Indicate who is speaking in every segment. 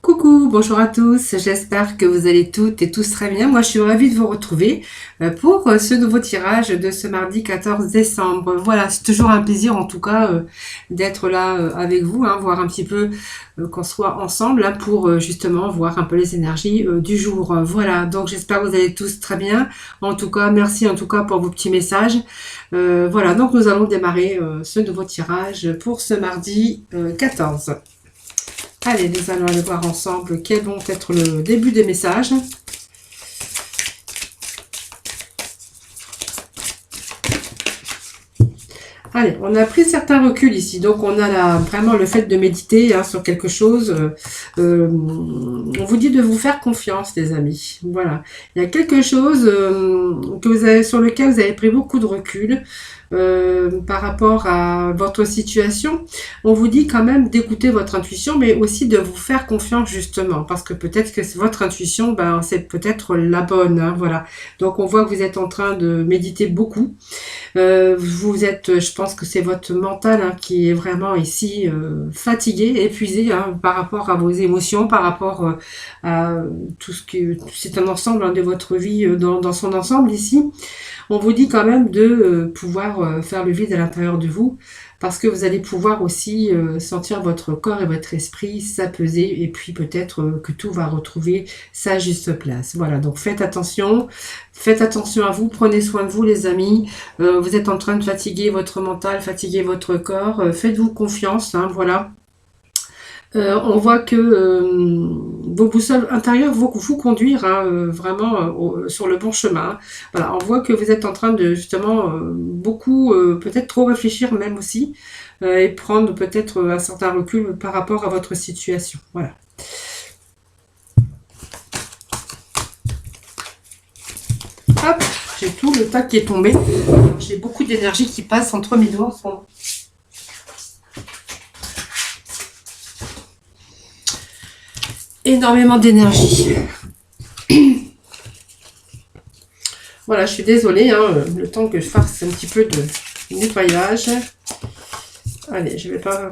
Speaker 1: Coucou, bonjour à tous, j'espère que vous allez toutes et tous très bien. Moi, je suis ravie de vous retrouver pour ce nouveau tirage de ce mardi 14 décembre. Voilà, c'est toujours un plaisir en tout cas d'être là avec vous, voir un petit peu qu'on soit ensemble là, pour justement voir un peu les énergies du jour. Voilà, donc j'espère que vous allez tous très bien. En tout cas, merci en tout cas pour vos petits messages. Voilà, donc nous allons démarrer ce nouveau tirage pour ce mardi 14. Allez, nous allons aller voir ensemble quels vont être le début des messages. Allez, on a pris certains reculs ici. Donc, on a là, vraiment le fait de méditer sur quelque chose. On vous dit de vous faire confiance, les amis. Voilà. Il y a quelque chose que vous avez, sur lequel vous avez pris beaucoup de recul. Par rapport à votre situation, on vous dit quand même d'écouter votre intuition, mais aussi de vous faire confiance justement, parce que peut-être que votre intuition, c'est peut-être la bonne, voilà. Donc on voit que vous êtes en train de méditer beaucoup. Vous êtes, je pense que c'est votre mental qui est vraiment ici fatigué, épuisé par rapport à vos émotions, par rapport à tout ce que c'est un ensemble de votre vie dans son ensemble ici. On vous dit quand même de pouvoir faire le vide à l'intérieur de vous, parce que vous allez pouvoir aussi sentir votre corps et votre esprit s'apaiser, et puis peut-être que tout va retrouver sa juste place. Voilà, donc faites attention à vous, prenez soin de vous les amis. Vous êtes en train de fatiguer votre mental, fatiguer votre corps, faites-vous confiance, voilà. On voit que vos boussoles intérieures vont vous conduire vraiment sur le bon chemin. Voilà, on voit que vous êtes en train de justement beaucoup, peut-être trop réfléchir même aussi, et prendre peut-être un certain recul par rapport à votre situation. Voilà. Hop, j'ai tout le tas qui est tombé. J'ai beaucoup d'énergie qui passe entre mes doigts en ce moment. Énormément d'énergie. Voilà, je suis désolée, le temps que je fasse un petit peu de nettoyage. Allez, je vais pas...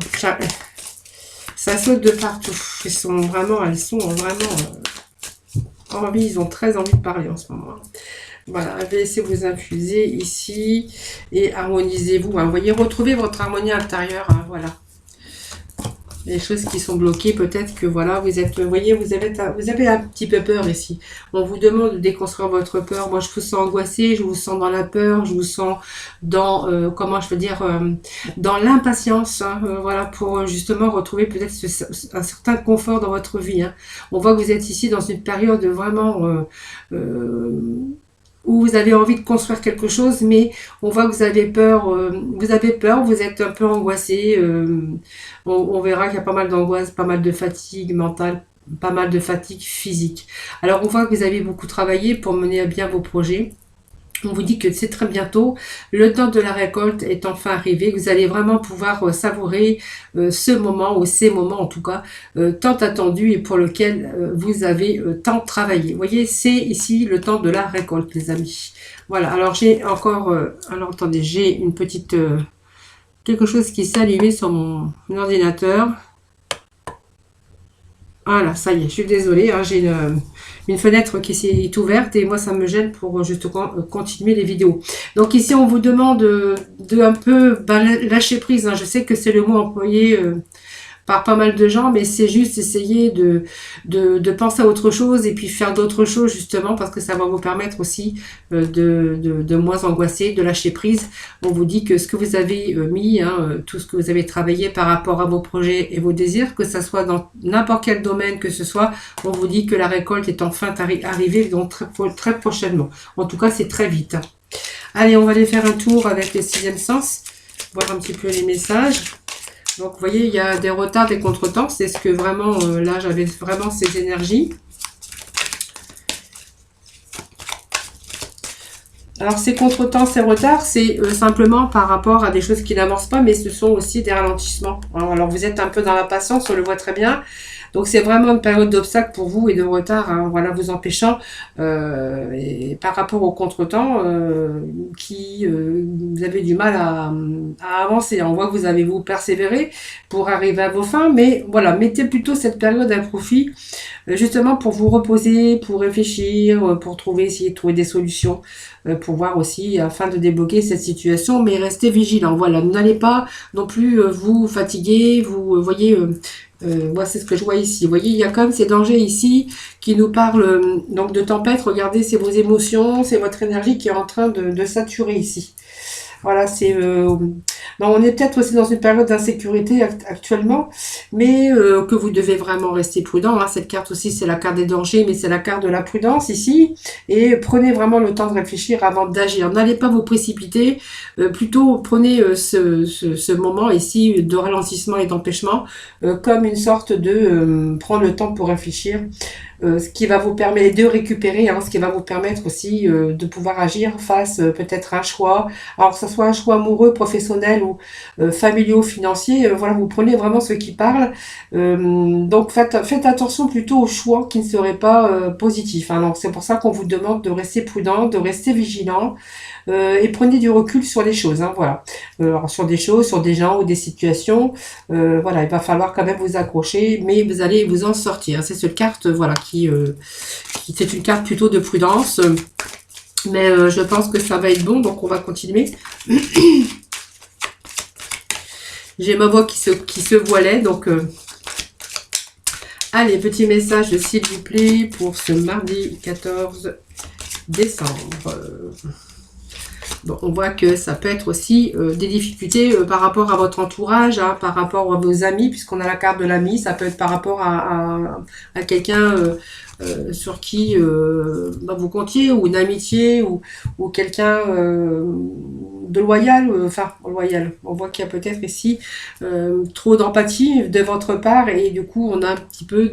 Speaker 1: Ça saute de partout. Elles sont vraiment envie, ils ont très envie de parler en ce moment. Voilà, je vais laisser vous infuser ici et harmonisez-vous. Vous voyez, retrouvez votre harmonie intérieure, voilà. Les choses qui sont bloquées, peut-être que voilà, vous voyez, vous avez un petit peu peur ici. On vous demande de déconstruire votre peur. Moi, je vous sens angoissé, je vous sens dans la peur, je vous sens dans, dans l'impatience, voilà, pour justement retrouver peut-être un certain confort dans votre vie. On voit que vous êtes ici dans une période vraiment où vous avez envie de construire quelque chose, mais on voit que vous avez peur, vous êtes un peu angoissé, on verra qu'il y a pas mal d'angoisse, pas mal de fatigue mentale, pas mal de fatigue physique. Alors on voit que vous avez beaucoup travaillé pour mener à bien vos projets. On vous dit que c'est très bientôt, le temps de la récolte est enfin arrivé, vous allez vraiment pouvoir savourer ce moment, ou ces moments en tout cas, tant attendus et pour lequel vous avez tant travaillé. Vous voyez, c'est ici le temps de la récolte les amis. Voilà, alors j'ai encore, alors attendez, j'ai une petite, quelque chose qui s'est allumé sur mon ordinateur. Voilà, ça y est, je suis désolée, j'ai une fenêtre qui est ouverte et moi ça me gêne pour justement continuer les vidéos. Donc ici on vous demande de un peu lâcher prise, je sais que c'est le mot employé par pas mal de gens, mais c'est juste essayer de penser à autre chose et puis faire d'autres choses justement, parce que ça va vous permettre aussi de moins angoisser, de lâcher prise. On vous dit que ce que vous avez mis, tout ce que vous avez travaillé par rapport à vos projets et vos désirs, que ça soit dans n'importe quel domaine que ce soit, on vous dit que la récolte est enfin arrivée, donc très prochainement. En tout cas, c'est très vite. Allez, on va aller faire un tour avec le sixième sens, voir un petit peu les messages. Donc, vous voyez, il y a des retards, des contretemps. C'est ce que vraiment, là, j'avais vraiment ces énergies. Alors, ces contretemps, ces retards, c'est simplement par rapport à des choses qui n'avancent pas, mais ce sont aussi des ralentissements. Alors, vous êtes un peu dans la patience, on le voit très bien. Donc c'est vraiment une période d'obstacle pour vous et de retard, hein, voilà, vous empêchant et par rapport au contretemps qui vous avez du mal à avancer. On voit que vous persévéré pour arriver à vos fins, mais voilà, mettez plutôt cette période à profit justement pour vous reposer, pour réfléchir, pour trouver, essayer de trouver des solutions, pour voir aussi afin de débloquer cette situation, mais restez vigilant. Voilà, n'allez pas non plus vous fatiguer, vous voyez. Moi, c'est ce que je vois ici. Vous voyez, il y a quand même ces dangers ici qui nous parlent donc de tempête. Regardez, c'est vos émotions, c'est votre énergie qui est en train de saturer ici. Voilà, c'est. Non, on est peut-être aussi dans une période d'insécurité actuellement, mais que vous devez vraiment rester prudent. Hein. Cette carte aussi, c'est la carte des dangers, mais c'est la carte de la prudence ici. Et prenez vraiment le temps de réfléchir avant d'agir. N'allez pas vous précipiter. Plutôt, prenez ce moment ici de ralentissement et d'empêchement comme une sorte de prendre le temps pour réfléchir. Ce qui va vous permettre de récupérer, hein, ce qui va vous permettre aussi de pouvoir agir face peut-être à un choix, alors que ce soit un choix amoureux, professionnel ou familiaux, financier, voilà, vous prenez vraiment ce qui parle. Donc faites attention plutôt aux choix qui ne seraient pas positifs. Hein. Donc c'est pour ça qu'on vous demande de rester prudent, de rester vigilant. Et prenez du recul sur les choses, hein, voilà. Alors sur des choses, sur des gens ou des situations, voilà, il va falloir quand même vous accrocher, mais vous allez vous en sortir. C'est cette carte, voilà, qui c'est une carte plutôt de prudence, mais je pense que ça va être bon, donc on va continuer. J'ai ma voix qui se voilait, donc allez, petit message s'il vous plaît pour ce mardi 14 décembre. Bon, on voit que ça peut être aussi des difficultés par rapport à votre entourage, hein, par rapport à vos amis, puisqu'on a la carte de l'ami, ça peut être par rapport à quelqu'un sur qui vous comptiez, ou une amitié, ou quelqu'un de loyal, enfin loyal. On voit qu'il y a peut-être ici trop d'empathie de votre part, et du coup on a un petit peu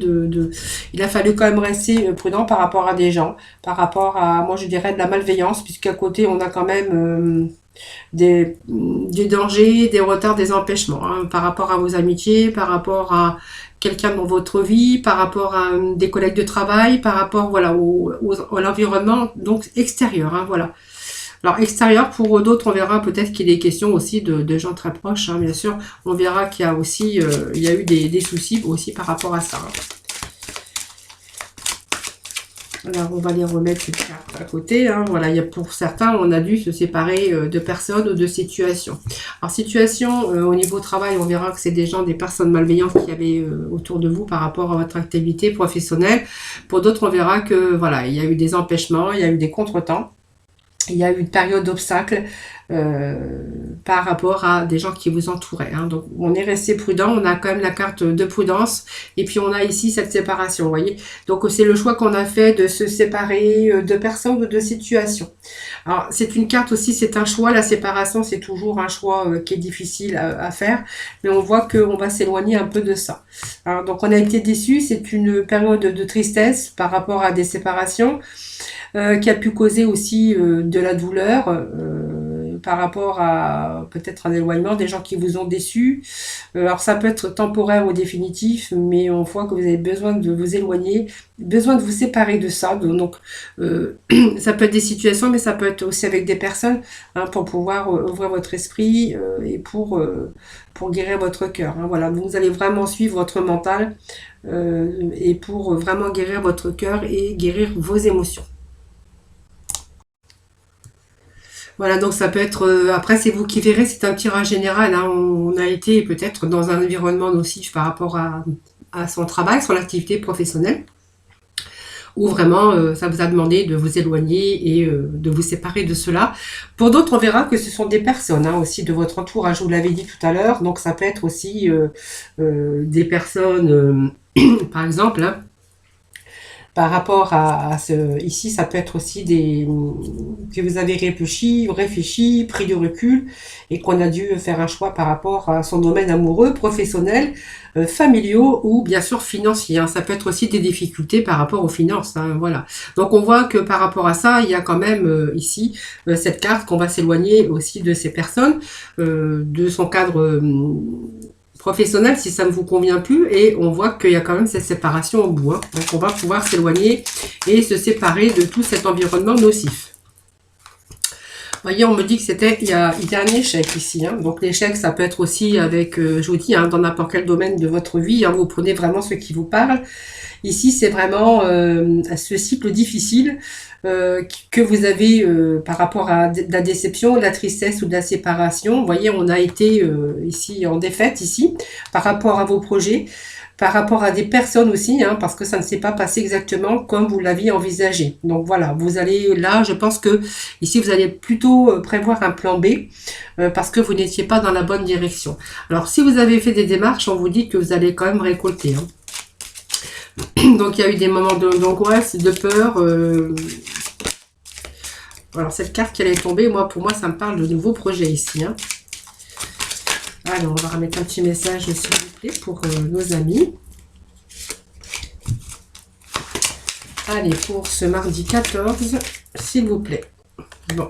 Speaker 1: il a fallu quand même rester prudent par rapport à des gens, par rapport à, moi je dirais, de la malveillance, puisqu'à côté on a quand même des dangers, des retards, des empêchements, hein, par rapport à vos amitiés, par rapport à quelqu'un dans votre vie, par rapport à des collègues de travail, par rapport, voilà, à l'environnement donc extérieur, hein, voilà. Alors extérieur, pour d'autres, on verra peut-être qu'il est question aussi de gens très proches, hein, bien sûr. On verra qu'il y a aussi il y a eu des soucis aussi par rapport à ça. Hein. Alors, on va les remettre cette carte à côté. Hein. Voilà, pour certains, on a dû se séparer de personnes ou de situations. Alors, situation au niveau travail, on verra que c'est des personnes malveillantes qui avaient autour de vous par rapport à votre activité professionnelle. Pour d'autres, on verra que voilà, il y a eu des empêchements, il y a eu des contretemps. Il y a eu une période d'obstacle par rapport à des gens qui vous entouraient. Hein. Donc, on est resté prudent. On a quand même la carte de prudence. Et puis, on a ici cette séparation, vous voyez. Donc, c'est le choix qu'on a fait de se séparer de personnes ou de situations. Alors, c'est une carte aussi, c'est un choix. La séparation, c'est toujours un choix qui est difficile à faire. Mais on voit qu'on va s'éloigner un peu de ça. Alors, donc, on a été déçus. C'est une période de tristesse par rapport à des séparations. Qui a pu causer aussi de la douleur par rapport à peut-être un éloignement, des gens qui vous ont déçus. Alors ça peut être temporaire ou définitif, mais on voit que vous avez besoin de vous éloigner, besoin de vous séparer de ça. Donc ça peut être des situations, mais ça peut être aussi avec des personnes, hein, pour pouvoir ouvrir votre esprit et pour guérir votre cœur. Hein, voilà, donc vous allez vraiment suivre votre mental et pour vraiment guérir votre cœur et guérir vos émotions. Voilà, donc ça peut être... après, c'est vous qui verrez, c'est un tirage général. Hein, on a été peut-être dans un environnement nocif par rapport à son travail, son activité professionnelle, où vraiment, ça vous a demandé de vous éloigner et de vous séparer de cela. Pour d'autres, on verra que ce sont des personnes, hein, aussi de votre entourage, je vous l'avais dit tout à l'heure. Donc, ça peut être aussi des personnes, par exemple... Hein, par rapport à ce... Ici, ça peut être aussi que vous avez réfléchi, pris du recul et qu'on a dû faire un choix par rapport à son domaine amoureux, professionnel, familiaux ou bien sûr financiers. Hein. Ça peut être aussi des difficultés par rapport aux finances. Hein, voilà. Donc, on voit que par rapport à ça, il y a quand même ici cette carte qu'on va s'éloigner aussi de ces personnes, de son cadre... professionnel si ça ne vous convient plus, et on voit qu'il y a quand même cette séparation au bout, hein. Donc on va pouvoir s'éloigner et se séparer de tout cet environnement nocif. Vous voyez, on me dit que il y a un échec ici, hein. Donc l'échec, ça peut être aussi avec, je vous dis, hein, dans n'importe quel domaine de votre vie, hein, vous prenez vraiment ce qui vous parle. Ici, c'est vraiment ce cycle difficile que vous avez par rapport à de la déception, de la tristesse ou de la séparation. Vous voyez, on a été ici en défaite, ici, par rapport à vos projets, par rapport à des personnes aussi, hein, parce que ça ne s'est pas passé exactement comme vous l'aviez envisagé. Donc voilà, vous allez là, je pense que ici, vous allez plutôt prévoir un plan B, parce que vous n'étiez pas dans la bonne direction. Alors, si vous avez fait des démarches, on vous dit que vous allez quand même récolter, hein. Donc il y a eu des moments d'angoisse, de peur. Alors cette carte qui allait tomber, pour moi ça me parle de nouveaux projets ici, hein. Alors on va remettre un petit message s'il vous plaît pour nos amis. Allez, pour ce mardi 14, s'il vous plaît. Bon.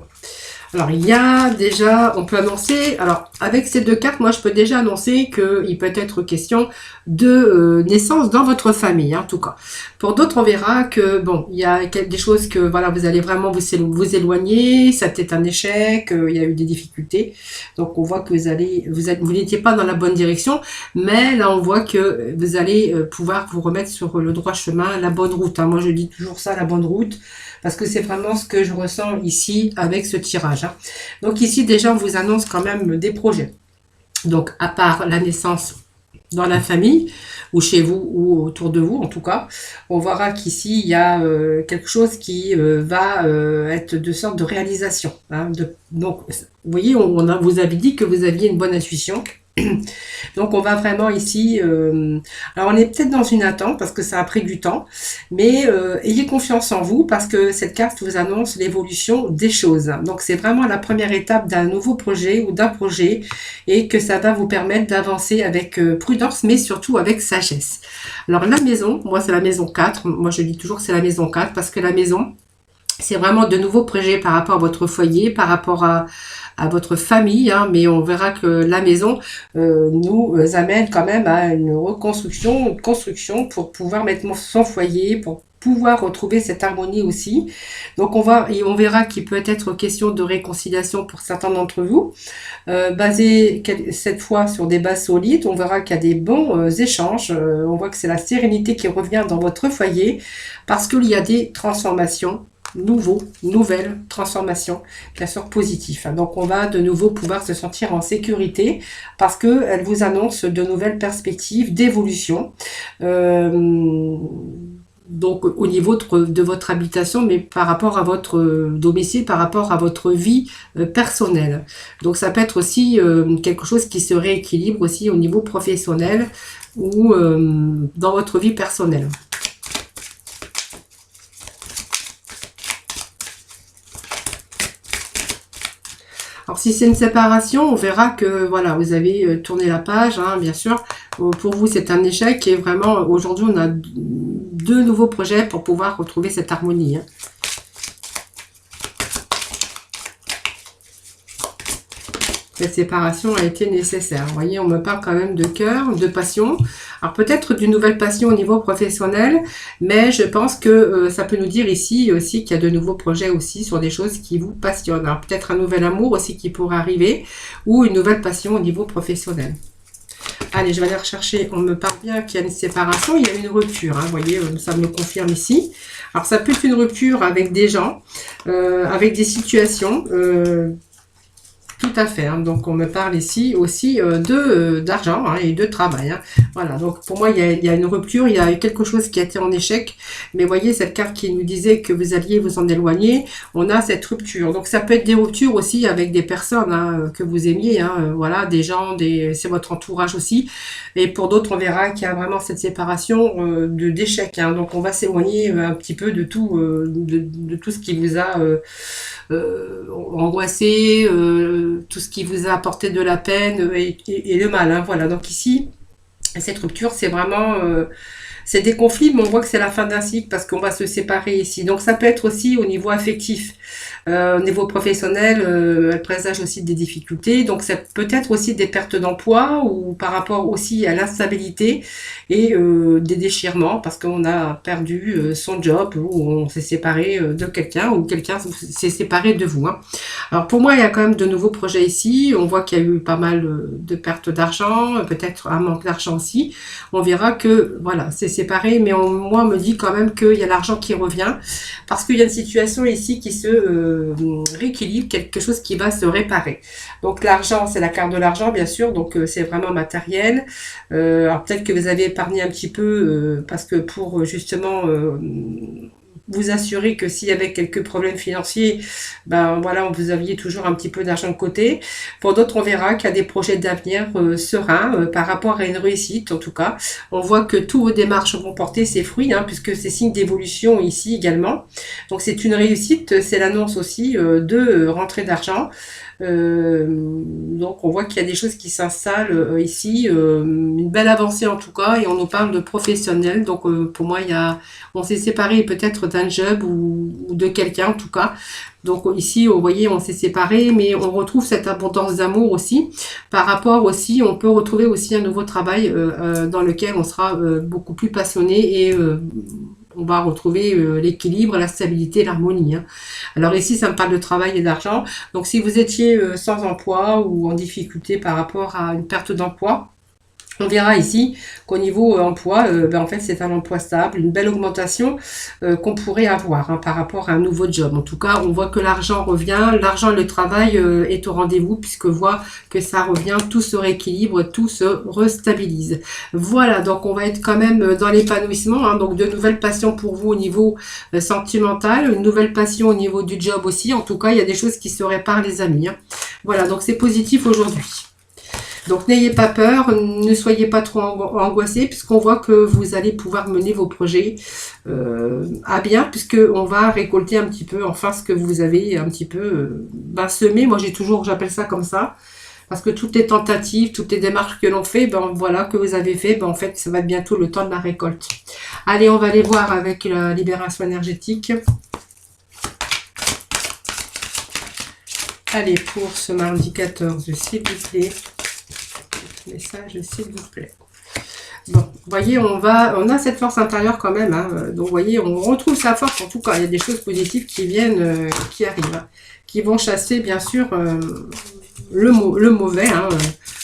Speaker 1: Alors, il y a déjà, on peut annoncer, alors avec ces deux cartes, moi je peux déjà annoncer qu'il peut être question de naissance dans votre famille, hein, en tout cas. Pour d'autres, on verra que, bon, il y a des choses que, voilà, vous allez vraiment vous éloigner, ça peut être un échec, il y a eu des difficultés. Donc, on voit que vous n'étiez pas dans la bonne direction, mais là, on voit que vous allez pouvoir vous remettre sur le droit chemin, la bonne route, hein. Moi, je dis toujours ça, la bonne route, parce que c'est vraiment ce que je ressens ici avec ce tirage, hein. Donc ici, déjà, on vous annonce quand même des projets. Donc, à part la naissance dans la famille, ou chez vous, ou autour de vous, en tout cas, on verra qu'ici, il y a quelque chose qui va être de sorte de réalisation, hein. Donc, vous voyez, vous avait dit que vous aviez une bonne intuition. Donc on va vraiment ici, alors on est peut-être dans une attente parce que ça a pris du temps, mais ayez confiance en vous parce que cette carte vous annonce l'évolution des choses. Donc c'est vraiment la première étape d'un nouveau projet ou d'un projet et que ça va vous permettre d'avancer avec prudence mais surtout avec sagesse. Alors la maison, moi c'est la maison 4, moi je dis toujours que c'est la maison 4 parce que la maison, c'est vraiment de nouveaux projets par rapport à votre foyer, par rapport à votre famille, hein, mais on verra que la maison nous amène quand même à une reconstruction, une construction pour pouvoir mettre son foyer, pour pouvoir retrouver cette harmonie aussi. Donc on verra qu'il peut être question de réconciliation pour certains d'entre vous, basé cette fois sur des bases solides. On verra qu'il y a des bons échanges, on voit que c'est la sérénité qui revient dans votre foyer parce qu'il y a des transformations, nouvelles transformations, bien sûr positives. Donc on va de nouveau pouvoir se sentir en sécurité parce que elle vous annonce de nouvelles perspectives d'évolution. Donc au niveau de votre habitation, mais par rapport à votre domicile, par rapport à votre vie personnelle. Donc ça peut être aussi quelque chose qui se rééquilibre aussi au niveau professionnel ou dans votre vie personnelle. Alors si c'est une séparation, on verra que voilà, vous avez tourné la page, hein, bien sûr. Pour vous, c'est un échec et vraiment, aujourd'hui, on a deux nouveaux projets pour pouvoir retrouver cette harmonie, hein. Cette séparation a été nécessaire. Vous voyez, on me parle quand même de cœur, de passion. Alors peut-être d'une nouvelle passion au niveau professionnel, mais je pense que ça peut nous dire ici aussi qu'il y a de nouveaux projets aussi sur des choses qui vous passionnent. Alors peut-être un nouvel amour aussi qui pourrait arriver ou une nouvelle passion au niveau professionnel. Allez, je vais aller rechercher. On me parle bien qu'il y a une séparation, il y a une rupture, hein, vous voyez, ça me le confirme ici. Alors ça peut être une rupture avec des gens, avec des situations. Tout à fait, hein. Donc on me parle ici aussi d'argent, hein, et de travail, hein. Voilà, donc pour moi il y a une rupture, il y a quelque chose qui a été en échec, mais voyez cette carte qui nous disait que vous alliez vous en éloigner, on a cette rupture. Donc ça peut être des ruptures aussi avec des personnes, hein, que vous aimiez, hein, voilà, des gens, c'est votre entourage aussi, et pour d'autres on verra qu'il y a vraiment cette séparation d'échec, hein. Donc on va s'éloigner un petit peu de tout, de tout ce qui vous a angoissé, tout ce qui vous a apporté de la peine et le mal, hein, voilà. Donc ici, cette rupture, c'est vraiment C'est des conflits, mais on voit que c'est la fin d'un cycle parce qu'on va se séparer ici. Donc ça peut être aussi au niveau affectif. Au niveau professionnel, elle présage aussi des difficultés. Donc ça peut être aussi des pertes d'emploi ou par rapport aussi à l'instabilité et des déchirements parce qu'on a perdu son job ou on s'est séparé de quelqu'un ou quelqu'un s'est séparé de vous. Hein. Alors pour moi, il y a quand même de nouveaux projets ici. On voit qu'il y a eu pas mal de pertes d'argent, peut-être un manque d'argent aussi. On verra que voilà, c'est séparé, mais moi on me dit quand même qu'il y a l'argent qui revient parce qu'il y a une situation ici qui se rééquilibre, quelque chose qui va se réparer. Donc l'argent, c'est la carte de l'argent bien sûr, donc c'est vraiment matériel. Alors peut-être que vous avez épargné un petit peu parce que pour justement vous assurer que s'il y avait quelques problèmes financiers, ben voilà, vous aviez toujours un petit peu d'argent de côté. Pour d'autres, on verra qu'il y a des projets d'avenir sereins par rapport à une réussite. En tout cas, on voit que tous vos démarches vont porter ses fruits, hein, puisque c'est signe d'évolution ici également. Donc c'est une réussite, c'est l'annonce aussi de rentrée d'argent. Donc on voit qu'il y a des choses qui s'installent ici, une belle avancée en tout cas, et on nous parle de professionnels. Donc pour moi, on s'est séparé peut-être d'un job ou de quelqu'un en tout cas. Donc ici, vous voyez, on s'est séparé, mais on retrouve cette abondance d'amour aussi. Par rapport aussi, on peut retrouver aussi un nouveau travail dans lequel on sera beaucoup plus passionné et on va retrouver l'équilibre, la stabilité, l'harmonie. Hein. Alors ici, ça me parle de travail et d'argent. Donc si vous étiez sans emploi ou en difficulté par rapport à une perte d'emploi, on verra ici qu'au niveau emploi, en fait, c'est un emploi stable, une belle augmentation qu'on pourrait avoir hein, par rapport à un nouveau job. En tout cas, on voit que l'argent revient, l'argent et le travail est au rendez-vous puisque voit que ça revient, tout se rééquilibre, tout se restabilise. Voilà, donc on va être quand même dans l'épanouissement, hein, donc de nouvelles passions pour vous au niveau sentimental, une nouvelle passion au niveau du job aussi. En tout cas, il y a des choses qui se réparent les amis. Hein. Voilà, donc c'est positif aujourd'hui. Donc n'ayez pas peur, ne soyez pas trop angoissés puisqu'on voit que vous allez pouvoir mener vos projets à bien puisqu'on va récolter un petit peu enfin ce que vous avez un petit peu semé. Moi j'appelle ça comme ça parce que toutes les tentatives, toutes les démarches que l'on fait, voilà que vous avez fait, en fait ça va être bientôt le temps de la récolte. Allez, on va aller voir avec la libération énergétique. Allez, pour ce mardi 14, s'il vous plaît. Message s'il vous plaît. Bon, vous voyez, on a cette force intérieure quand même. Hein, donc, vous voyez, on retrouve sa force. En tout cas, il y a des choses positives qui viennent, qui arrivent, hein, qui vont chasser, bien sûr, le mauvais. Hein,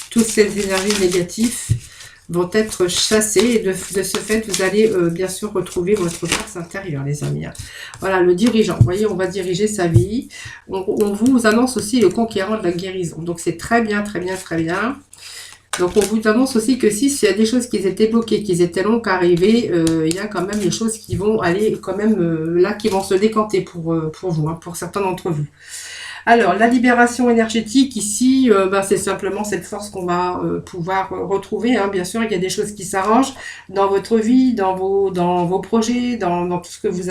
Speaker 1: toutes ces énergies négatives vont être chassées et de ce fait, vous allez bien sûr retrouver votre force intérieure, les amis. Hein. Voilà, le dirigeant. Vous voyez, on va diriger sa vie. On vous annonce aussi le conquérant de la guérison. Donc, c'est très bien, très bien, très bien. Donc, on vous annonce aussi que s'il y a des choses qui étaient bloquées, qui étaient longues à arriver, il y a quand même des choses qui vont aller quand même là, qui vont se décanter pour vous, hein, pour certains d'entre vous. Alors, la libération énergétique, ici, c'est simplement cette force qu'on va pouvoir retrouver. Hein. Bien sûr, il y a des choses qui s'arrangent dans votre vie, dans vos projets, dans tout ce que vous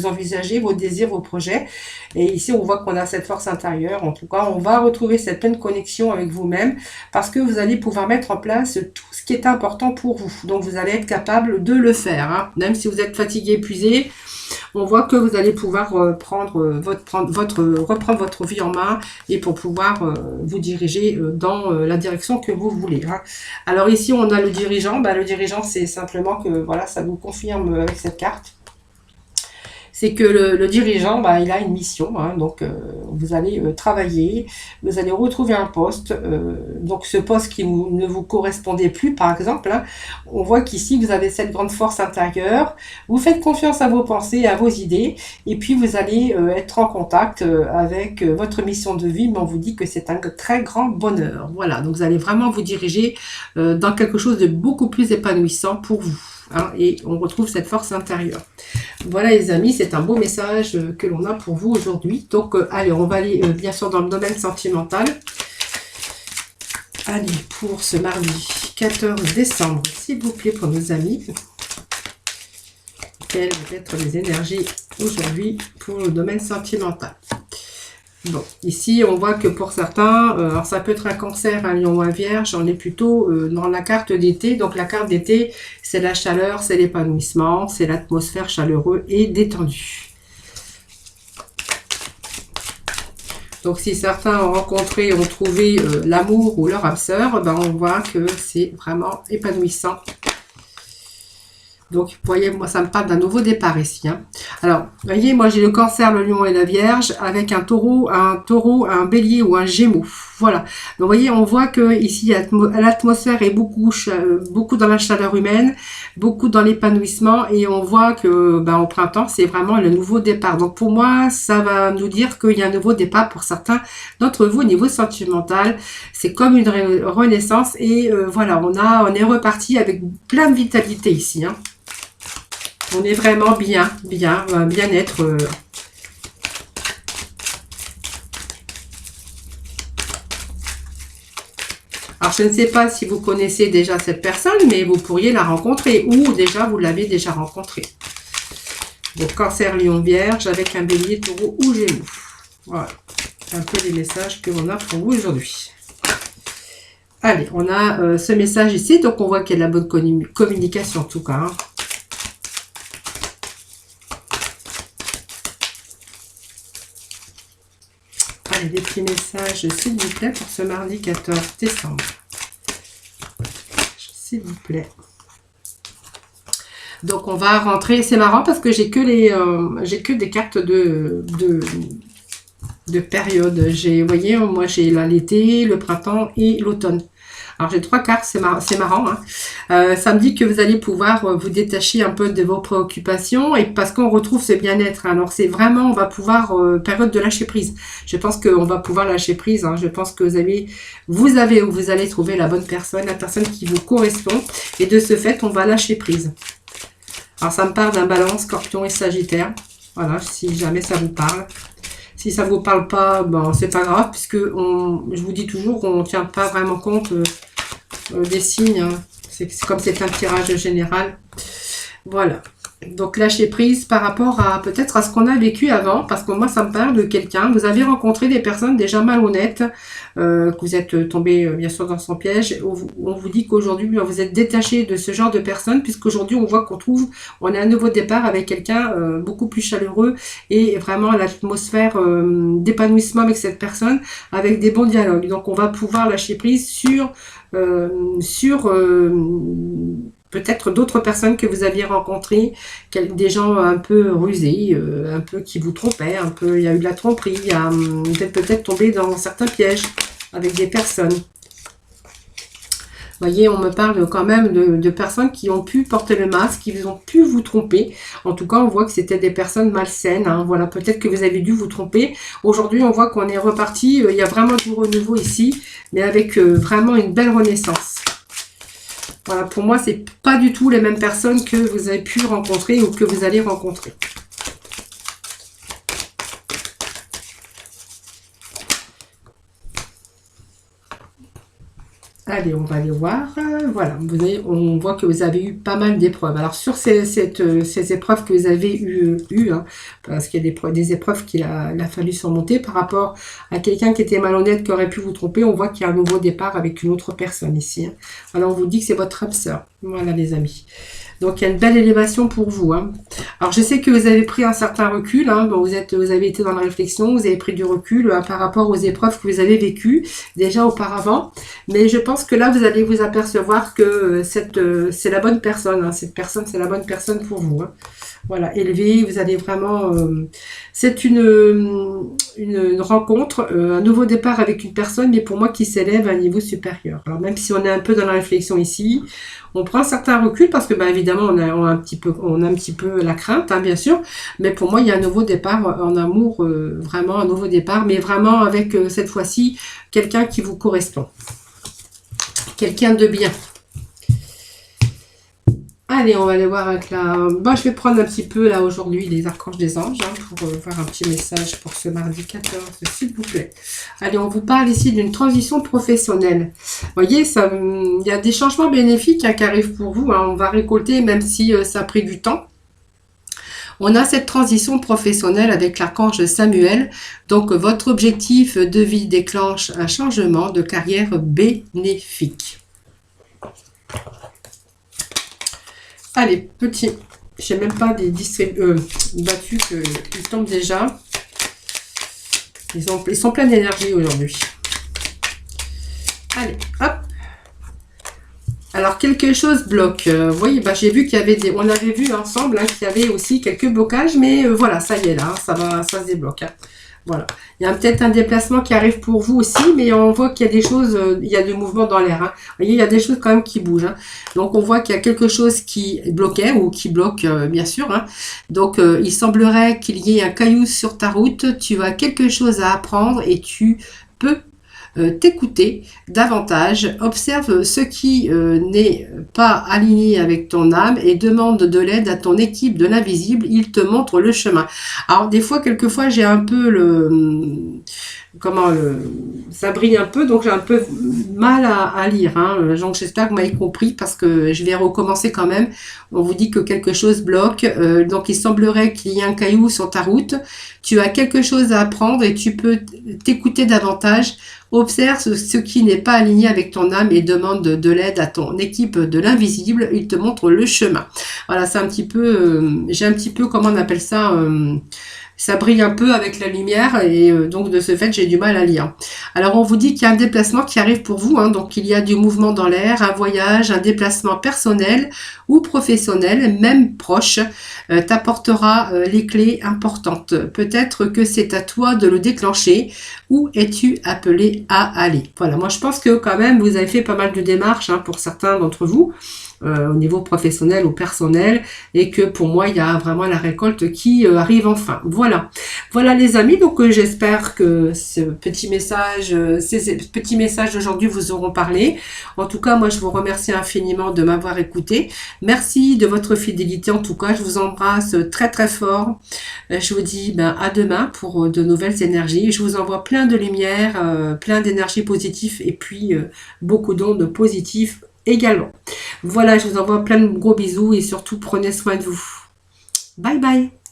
Speaker 1: envisagez, vos désirs, vos projets. Et ici, on voit qu'on a cette force intérieure. En tout cas, on va retrouver cette pleine connexion avec vous-même parce que vous allez pouvoir mettre en place tout ce qui est important pour vous. Donc, vous allez être capable de le faire. Hein. Même si vous êtes fatigué, épuisé, on voit que vous allez pouvoir reprendre votre vie en main et pour pouvoir vous diriger dans la direction que vous voulez. Hein. Alors ici, on a le dirigeant. Le dirigeant, c'est simplement que voilà, ça vous confirme avec cette carte. C'est que le dirigeant, il a une mission, hein, donc vous allez travailler, vous allez retrouver un poste, donc ce poste qui ne vous correspondait plus, par exemple, hein, on voit qu'ici vous avez cette grande force intérieure, vous faites confiance à vos pensées, à vos idées, et puis vous allez être en contact avec votre mission de vie, mais on vous dit que c'est un très grand bonheur. Voilà, donc vous allez vraiment vous diriger dans quelque chose de beaucoup plus épanouissant pour vous. Hein, et on retrouve cette force intérieure. Voilà les amis, c'est un beau message que l'on a pour vous aujourd'hui. Donc allez, on va aller bien sûr dans le domaine sentimental. Allez, pour ce mardi 14 décembre, s'il vous plaît, pour nos amis. Quelles vont être les énergies aujourd'hui pour le domaine sentimental? Bon, ici, on voit que pour certains, alors ça peut être un cancer, un lion ou un vierge, on est plutôt dans la carte d'été. Donc la carte d'été, c'est la chaleur, c'est l'épanouissement, c'est l'atmosphère chaleureuse et détendue. Donc si certains ont rencontré, ont trouvé l'amour ou leur âme sœur, ben, on voit que c'est vraiment épanouissant. Donc, vous voyez, moi, ça me parle d'un nouveau départ ici. Hein. Alors, vous voyez, moi, j'ai le cancer, le lion et la vierge avec un taureau, un bélier ou un gémeau. Voilà. Donc, vous voyez, on voit que ici, l'atmosphère est beaucoup dans la chaleur humaine, beaucoup dans l'épanouissement. Et on voit que, ben, au printemps, c'est vraiment le nouveau départ. Donc, pour moi, ça va nous dire qu'il y a un nouveau départ pour certains d'entre vous au niveau sentimental. C'est comme une renaissance. Et voilà, on est reparti avec plein de vitalité ici. Hein. On est vraiment bien-être. Alors, je ne sais pas si vous connaissez déjà cette personne, mais vous pourriez la rencontrer ou déjà, vous l'avez déjà rencontrée. Donc, cancer, lion, vierge avec un bélier, taureau ou gémeaux. Voilà, un peu les messages que l'on a pour vous aujourd'hui. Allez, on a ce message ici, donc on voit qu'il y a de la bonne communication en tout cas. Hein. Allez, des petits messages, s'il vous plaît, pour ce mardi 14 décembre. S'il vous plaît. Donc, on va rentrer. C'est marrant parce que j'ai que des cartes de période. Vous voyez, moi, j'ai l'été, le printemps et l'automne. Alors, j'ai 3 cartes, c'est marrant. Hein. Ça me dit que vous allez pouvoir vous détacher un peu de vos préoccupations et parce qu'on retrouve ce bien-être. Alors, c'est vraiment, on va pouvoir, période de lâcher prise. Je pense qu'on va pouvoir lâcher prise. Hein. Je pense que vous allez trouver la bonne personne, la personne qui vous correspond. Et de ce fait, on va lâcher prise. Alors, ça me parle d'un balance, scorpion et sagittaire. Voilà, si jamais ça vous parle. Si ça ne vous parle pas, ben, c'est pas grave, puisque je vous dis toujours, on ne tient pas vraiment compte des signes. Hein. C'est comme c'est un tirage général. Voilà. Donc, lâcher prise par rapport à peut-être à ce qu'on a vécu avant, parce que moi, ça me parle de quelqu'un. Vous avez rencontré des personnes déjà malhonnêtes, que vous êtes tombé, bien sûr, dans son piège. On vous dit qu'aujourd'hui, vous êtes détaché de ce genre de personnes, puisqu'aujourd'hui, on voit on a un nouveau départ avec quelqu'un beaucoup plus chaleureux et vraiment l'atmosphère d'épanouissement avec cette personne, avec des bons dialogues. Donc, on va pouvoir lâcher prise sur peut-être d'autres personnes que vous aviez rencontrées, des gens un peu rusés, un peu qui vous trompaient, un peu, il y a eu de la tromperie, vous êtes peut-être tombé dans certains pièges avec des personnes. Vous voyez, on me parle quand même de personnes qui ont pu porter le masque, qui ont pu vous tromper. En tout cas, on voit que c'était des personnes malsaines. Hein. Voilà, peut-être que vous avez dû vous tromper. Aujourd'hui, on voit qu'on est reparti. Il y a vraiment du renouveau ici, mais avec vraiment une belle renaissance. Voilà, pour moi, c'est pas du tout les mêmes personnes que vous avez pu rencontrer ou que vous allez rencontrer. Allez, on va aller voir. Voilà, on voit que vous avez eu pas mal d'épreuves. Alors, sur ces épreuves que vous avez eues, hein, parce qu'il y a des épreuves qu'il a fallu surmonter par rapport à quelqu'un qui était malhonnête, qui aurait pu vous tromper, on voit qu'il y a un nouveau départ avec une autre personne ici. Hein. Alors, on vous dit que c'est votre âme sœur. Voilà, les amis. Donc, il y a une belle élévation pour vous. Hein. Alors, je sais que vous avez pris un certain recul. Hein, bon, vous avez été dans la réflexion, vous avez pris du recul par rapport aux épreuves que vous avez vécues déjà auparavant. Mais je pense que là, vous allez vous apercevoir que c'est la bonne personne. Hein, cette personne, c'est la bonne personne pour vous. Hein. Voilà, élevé, vous allez vraiment... c'est une rencontre, un nouveau départ avec une personne, mais pour moi qui s'élève à un niveau supérieur. Alors même si on est un peu dans la réflexion ici, on prend un certain recul parce que évidemment on a un petit peu la crainte, hein, bien sûr, mais pour moi il y a un nouveau départ en amour, vraiment un nouveau départ, mais vraiment avec cette fois-ci quelqu'un qui vous correspond. Quelqu'un de bien. Allez, on va aller voir avec je vais prendre un petit peu là aujourd'hui les archanges des anges hein, pour voir un petit message pour ce mardi 14, s'il vous plaît. Allez, on vous parle ici d'une transition professionnelle. Vous voyez, il y a des changements bénéfiques hein, qui arrivent pour vous. Hein, on va récolter même si ça a pris du temps. On a cette transition professionnelle avec l'archange Samuel. Donc, votre objectif de vie déclenche un changement de carrière bénéfique. Allez, petit. Je n'ai même pas des battus qu'ils tombent déjà. Ils sont pleins d'énergie aujourd'hui. Allez, hop. Alors, quelque chose bloque. Vous voyez, bah, j'ai vu qu'il y avait des... On avait vu ensemble hein, qu'il y avait aussi quelques blocages, mais voilà, ça y est, là, ça se débloque. Hein. Voilà. Il y a peut-être un déplacement qui arrive pour vous aussi, mais on voit qu'il y a des choses, il y a du mouvement dans l'air. Hein. Vous voyez, il y a des choses quand même qui bougent. Hein. Donc, on voit qu'il y a quelque chose qui bloquait ou qui bloque, bien sûr. Hein. Donc, il semblerait qu'il y ait un caillou sur ta route. Tu as quelque chose à apprendre et tu peux t'écouter davantage, observe ce qui n'est pas aligné avec ton âme et demande de l'aide à ton équipe de l'invisible, il te montre le chemin. Alors des fois, quelquefois, j'ai un peu ça brille un peu, donc j'ai un peu mal à lire. Hein. Donc j'espère que vous m'avez compris parce que je vais recommencer quand même. On vous dit que quelque chose bloque, donc il semblerait qu'il y ait un caillou sur ta route. Tu as quelque chose à apprendre et tu peux t'écouter davantage. Observe ce qui n'est pas aligné avec ton âme et demande de l'aide à ton équipe de l'invisible. Il te montre le chemin. Voilà, c'est un petit peu, j'ai un petit peu, comment on appelle ça, ça brille un peu avec la lumière et donc de ce fait j'ai du mal à lire. Alors on vous dit qu'il y a un déplacement qui arrive pour vous, hein, donc il y a du mouvement dans l'air, un voyage, un déplacement personnel ou professionnel, même proche, t'apportera les clés importantes. Peut-être que c'est à toi de le déclencher. Où es-tu appelé à aller? Voilà, moi je pense que quand même vous avez fait pas mal de démarches hein, pour certains d'entre vous. Au niveau professionnel ou personnel et que pour moi il y a vraiment la récolte qui arrive enfin. Voilà les amis, donc j'espère que ce petit message, ces petits messages d'aujourd'hui vous auront parlé. En tout cas moi je vous remercie infiniment de m'avoir écouté. Merci de votre fidélité, en tout cas je vous embrasse très très fort. Je vous dis à demain pour de nouvelles énergies. Je vous envoie plein de lumière, plein d'énergie positive et puis beaucoup d'ondes positives également. Voilà, je vous envoie plein de gros bisous et surtout prenez soin de vous. Bye bye.